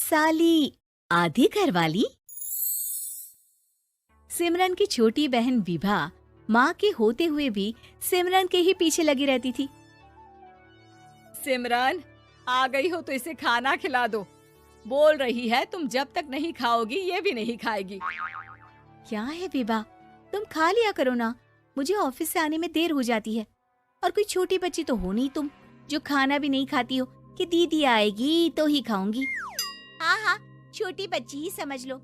साली आधी घरवाली। सिमरन की छोटी बहन विभा माँ के होते हुए भी सिमरन के ही पीछे लगी रहती थी। सिमरन, आ गई हो तो इसे खाना खिला दो। बोल रही है तुम जब तक नहीं खाओगी ये भी नहीं खाएगी। क्या है विभा, तुम खा लिया करो ना, मुझे ऑफिस से आने में देर हो जाती है। और कोई छोटी बच्ची तो हो नहीं तुम जो खाना भी नहीं खाती हो कि दीदी आएगी तो ही खाऊंगी। हाँ हाँ, छोटी बच्ची ही समझ लो।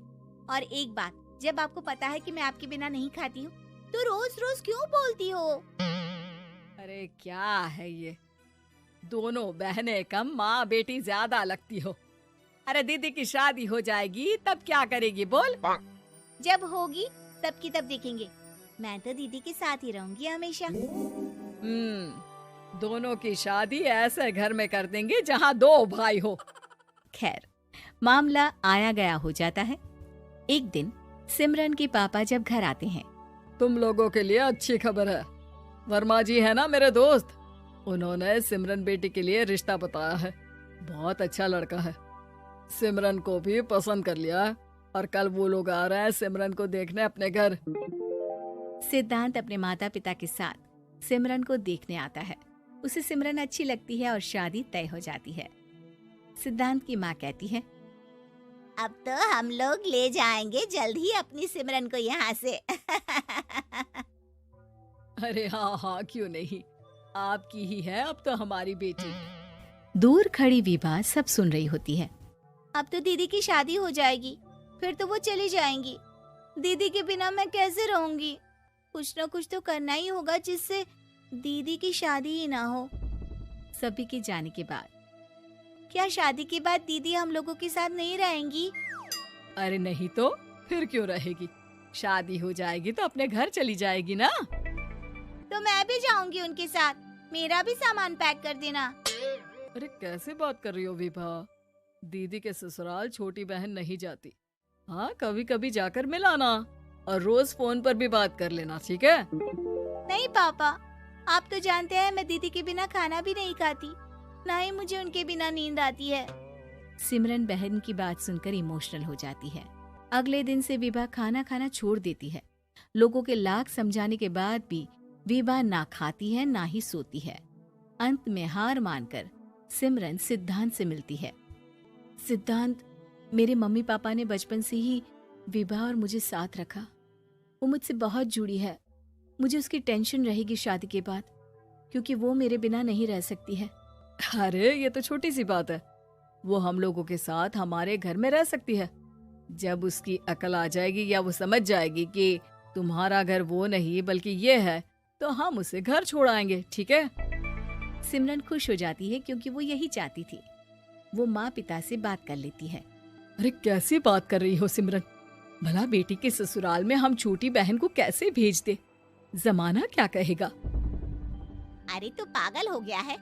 और एक बात, जब आपको पता है कि मैं आपके बिना नहीं खाती हूँ तो रोज रोज क्यों बोलती हो? अरे क्या है ये, दोनों बहनें कम माँ बेटी ज्यादा लगती हो। अरे दीदी की शादी हो जाएगी तब क्या करेगी बोल? जब होगी तब की तब देखेंगे। मैं तो दीदी के साथ ही रहूंगी हमेशा। दोनों की शादी ऐसे घर में कर देंगे जहाँ दो भाई हो। खैर, मामला आया गया हो जाता है। एक दिन सिमरन के पापा जब घर आते हैं, तुम लोगों के लिए अच्छी खबर है। वर्मा जी है ना मेरे दोस्त, उन्होंने सिमरन बेटी के लिए रिश्ता बताया है। बहुत अच्छा लड़का है, सिमरन को भी पसंद कर लिया है और कल वो लोग आ रहे हैं सिमरन को देखने अपने घर। सिद्धांत अपने माता पिता के साथ सिमरन को देखने आता है। उसे सिमरन अच्छी लगती है और शादी तय हो जाती है। सिद्धांत की माँ कहती है, अब तो हम लोग ले जाएंगे जल्द ही अपनी सिमरन को यहाँ से। अरे हाँ हाँ, क्यों नहीं, आपकी ही है अब तो हमारी बेटी। दूर खड़ी विभा सब सुन रही होती है। अब तो दीदी की शादी हो जाएगी, फिर तो वो चली जाएंगी। दीदी के बिना मैं कैसे रहूंगी? कुछ न कुछ तो करना ही होगा जिससे दीदी की शादी ही ना हो। सभी के जाने के बाद क्या शादी के बाद दीदी हम लोगों के साथ नहीं रहेंगी? अरे नहीं तो फिर क्यों रहेगी, शादी हो जाएगी तो अपने घर चली जाएगी ना। तो मैं भी जाऊंगी उनके साथ, मेरा भी सामान पैक कर देना। अरे कैसे बात कर रही हो विभा, दीदी के ससुराल छोटी बहन नहीं जाती। हाँ, कभी कभी जाकर मिलाना और रोज फोन पर भी बात कर लेना, ठीक है? नहीं पापा, आप तो जानते हैं मैं दीदी के बिना खाना भी नहीं खाती, ना ही मुझे उनके बिना नींद आती है। सिमरन बहन की बात सुनकर इमोशनल हो जाती है। अगले दिन से विभा खाना खाना छोड़ देती है। लोगों के लाख समझाने के बाद भी विभा ना खाती है ना ही सोती है। अंत में हार मानकर सिमरन सिद्धांत से मिलती है। सिद्धांत, मेरे मम्मी पापा ने बचपन से ही विभा और मुझे साथ रखा। वो मुझसे बहुत जुड़ी है। मुझे उसकी टेंशन रहेगी शादी के बाद, क्योंकि वो मेरे बिना नहीं रह सकती है। अरे ये तो छोटी सी बात है, वो हम लोगों के साथ हमारे घर में रह सकती है। जब उसकी अकल आ जाएगी या वो समझ जाएगी कि तुम्हारा घर वो नहीं बल्कि ये है, तो हम उसे घर छोड़ आएंगे, ठीक है? सिमरन खुश हो जाती है क्योंकि वो यही चाहती थी। वो माँ पिता से बात कर लेती है। अरे कैसी बात कर रही हो सिमरन, भला बेटी के ससुराल में हम छोटी बहन को कैसे भेज दे? जमाना क्या कहेगा? अरे तू पागल हो गया है,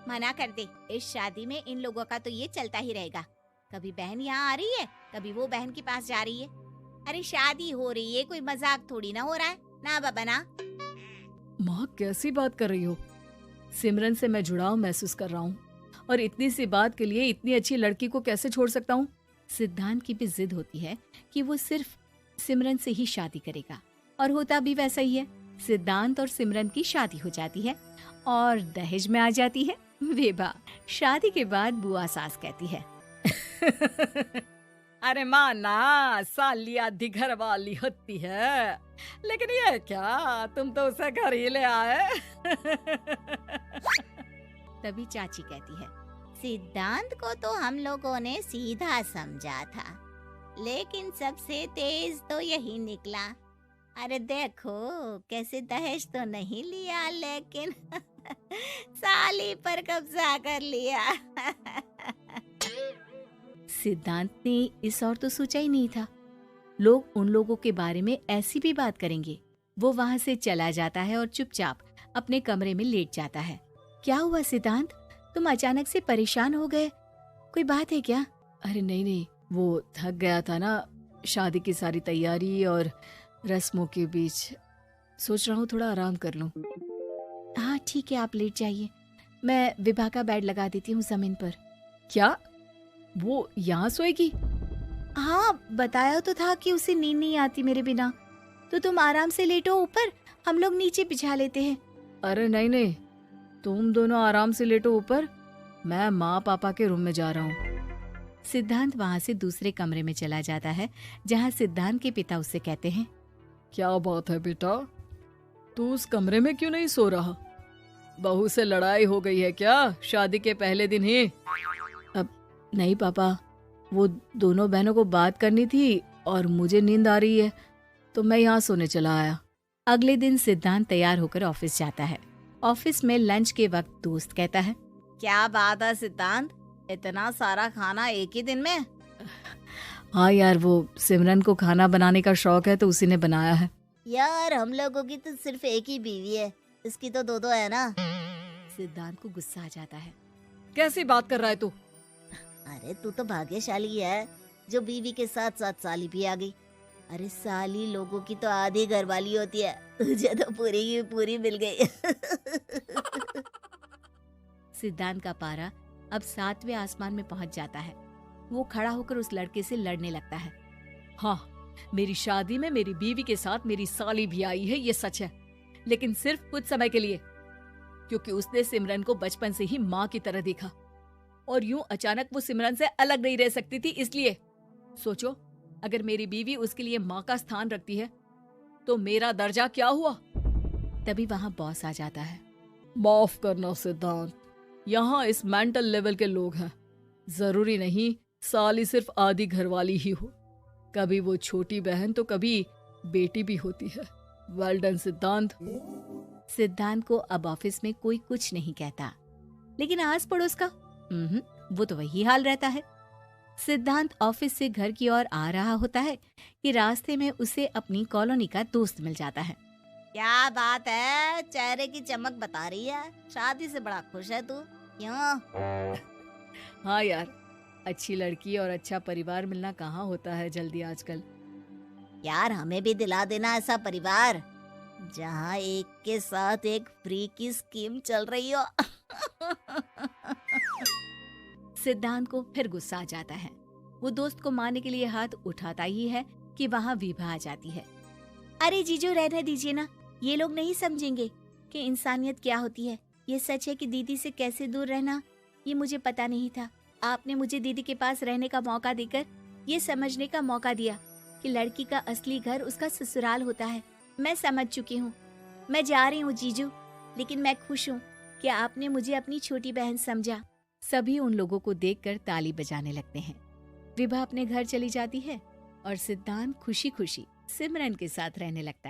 मना कर दे। इस शादी में इन लोगों का तो ये चलता ही रहेगा। कभी बहन यहाँ आ रही है, कभी वो बहन के पास जा रही है। अरे शादी हो रही है, कोई मजाक थोड़ी ना हो रहा है ना बाबा ना। माँ कैसी बात कर रही हो? सिमरन से मैं जुड़ाव महसूस कर रहा हूँ और इतनी सी बात के लिए इतनी अच्छी लड़की को कैसे छोड़ सकता हूँ? सिद्धांत की भी जिद होती है कि वो सिर्फ सिमरन से ही शादी करेगा, और होता भी वैसा ही है। सिद्धांत और सिमरन की शादी हो जाती है और दहेज में आ जाती है विभा। शादी के बाद बुआ सास कहती है, अरे माँ ना, साली आधी घर वाली होती है, लेकिन ये क्या, तुम तो उसे घर ही ले आए। तभी चाची कहती है, सिद्धांत को तो हम लोगों ने सीधा समझा था, लेकिन सबसे तेज तो यही निकला। अरे देखो कैसे दहेज तो नहीं लिया, लेकिन साली पर कब्जा कर लिया। सिद्धांत ने इस और तो सोचा ही नहीं था, लोग उन लोगों के बारे में ऐसी भी बात करेंगे। वो वहाँ से चला जाता है और चुपचाप अपने कमरे में लेट जाता है। क्या हुआ सिद्धांत, तुम अचानक से परेशान हो गए, कोई बात है क्या? अरे नहीं नहीं, वो थक गया था ना, शादी की सारी तैयारी और रस्मों के बीच, सोच रहा हूँ थोड़ा आराम कर लूं। हाँ ठीक है, आप लेट जाइए, मैं विभा का बेड लगा देती हूँ जमीन पर। क्या? वो यहाँ सोएगी? हाँ, बताया तो था कि उसे नींद नहीं आती मेरे बिना। तो तुम आराम से लेटो ऊपर, हम लोग नीचे बिछा लेते हैं। अरे नहीं नहीं, तुम दोनों आराम से लेटो ऊपर, मैं माँ पापा के रूम में जा रहा हूँ। सिद्धांत वहाँ से दूसरे कमरे में चला जाता है, जहाँ सिद्धांत के पिता उससे कहते हैं, क्या बात है बेटा, तू उस कमरे में क्यों नहीं सो रहा? बहू से लड़ाई हो गई है क्या शादी के पहले दिन ही? अब नहीं पापा, वो दोनों बहनों को बात करनी थी और मुझे नींद आ रही है, तो मैं यहाँ सोने चला आया। अगले दिन सिद्धांत तैयार होकर ऑफिस जाता है। ऑफिस में लंच के वक्त दोस्त कहता है, क्या बात है सिद्धांत, इतना सारा खाना एक ही दिन में? हाँ यार, वो सिमरन को खाना बनाने का शौक है तो उसी ने बनाया है। यार हम लोगों की तो सिर्फ एक ही बीवी है, इसकी तो दो है ना। सिद्धांत को गुस्सा आ जाता है। कैसी बात कर रहा है तू? अरे तू तो भाग्यशाली है जो बीवी के साथ साथ साली भी आ गई। अरे साली लोगों की तो आधी घरवाली होती है, तुझे तो पूरी की पूरी मिल गई। सिद्धांत का पारा अब 7वें आसमान में पहुंच जाता है। वो खड़ा होकर उस लड़के से लड़ने लगता है। हाँ, मेरी शादी में मेरी बीवी के साथ मेरी साली भी आई है, ये सच है, लेकिन सिर्फ कुछ समय के लिए, क्योंकि उसने सिमरन को बचपन से ही माँ की तरह देखा और यूं अचानक वो सिमरन से अलग नहीं रह सकती थी। इसलिए सोचो, अगर मेरी बीवी उसके लिए माँ का स्थान रखती है तो मेरा दर्जा क्या हुआ? तभी वहाँ बॉस आ जाता है। माफ करना सिद्धांत, यहाँ इस मेंटल लेवल के लोग हैं, जरूरी नहीं साली सिर्फ आधी घरवाली ही हो, कभी वो छोटी बहन तो कभी बेटी भी होती है। वेल डन सिद्धांत। सिद्धांत को अब ऑफिस में कोई कुछ नहीं कहता, लेकिन आस पड़ोस का वो तो वही हाल रहता है। सिद्धांत ऑफिस से घर की ओर आ रहा होता है कि रास्ते में उसे अपनी कॉलोनी का दोस्त मिल जाता है। क्या बात है, चेहरे की चमक बता रही है, शादी से बड़ा खुश है तू, क्यों? हाँ यार, अच्छी लड़की और अच्छा परिवार मिलना कहाँ होता है जल्दी आजकल। यार हमें भी दिला देना ऐसा परिवार जहाँ एक के साथ एक फ्री की स्कीम चल रही हो। सिद्धांत को फिर गुस्सा आ जाता है। वो दोस्त को मारने के लिए हाथ उठाता ही है कि वहाँ विभा आ जाती है। अरे जीजू, रहने दीजिए ना, ये लोग नहीं समझेंगे कि इंसानियत क्या होती है। ये सच है कि दीदी से कैसे दूर रहना ये मुझे पता नहीं था। आपने मुझे दीदी के पास रहने का मौका देकर ये समझने का मौका दिया कि लड़की का असली घर उसका ससुराल होता है। मैं समझ चुकी हूँ, मैं जा रही हूँ जीजू, लेकिन मैं खुश हूँ कि आपने मुझे अपनी छोटी बहन समझा। सभी उन लोगों को देखकर ताली बजाने लगते हैं। विभा अपने घर चली जाती है और सिद्धांत खुशी खुशी सिमरन के साथ रहने लगता है।